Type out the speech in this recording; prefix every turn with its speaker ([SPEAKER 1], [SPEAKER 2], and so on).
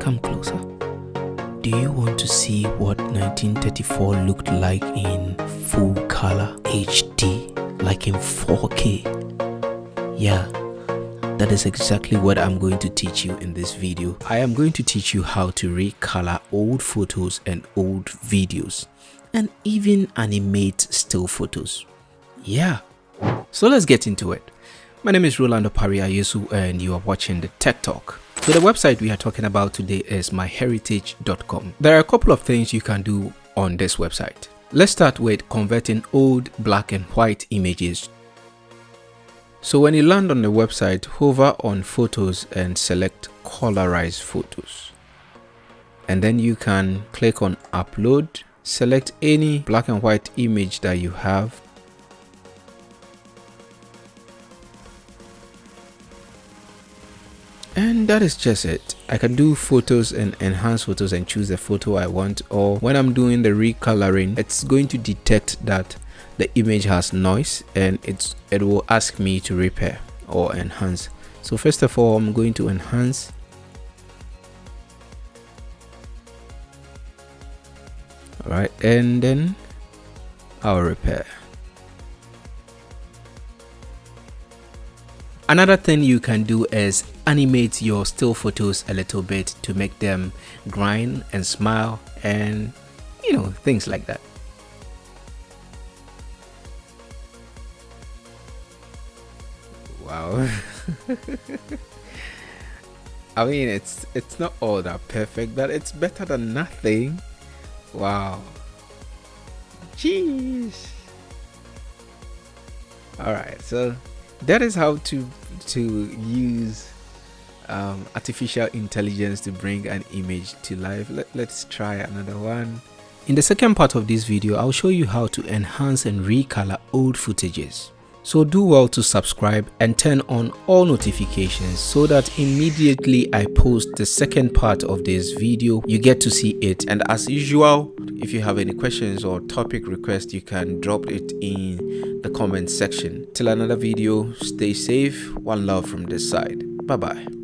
[SPEAKER 1] come closer. Do you want to see what 1934 looked like in full color HD, like in 4K? Yeah, that is exactly what I'm going to teach you in this video. I am going to teach you how to recolor old photos and old videos, and even animate still photos. Yeah, so let's get into it. My name is Rolando Pariayesu and you are watching the Tech Talk. So the website we are talking about today is myheritage.com. There are a couple of things you can do on this website. Let's start with converting old black and white images. So when you land on the website, hover on photos and select colorize photos. And then you can click on upload, select any black and white image that you have. And that is just it. I can do photos and enhance photos and choose the photo I want, or when I'm doing the recoloring, it's going to detect that the image has noise and it will ask me to repair or enhance. So first of all, I'm going to enhance. All right, and then I'll repair. Another thing you can do is animate your still photos a little bit to make them grind and smile and things like that. Wow. I mean, it's not all that perfect, but it's better than nothing. Wow. Jeez. All right, so that is how to use artificial intelligence to bring an image to life. Let's try another one. In the second part of this video, I'll show you how to enhance and recolor old footages. So do well to subscribe and turn on all notifications so that immediately I post the second part of this video, you get to see it. And as usual, if you have any questions or topic requests, you can drop it in the comment section. Till another video, stay safe. One love from this side. Bye bye.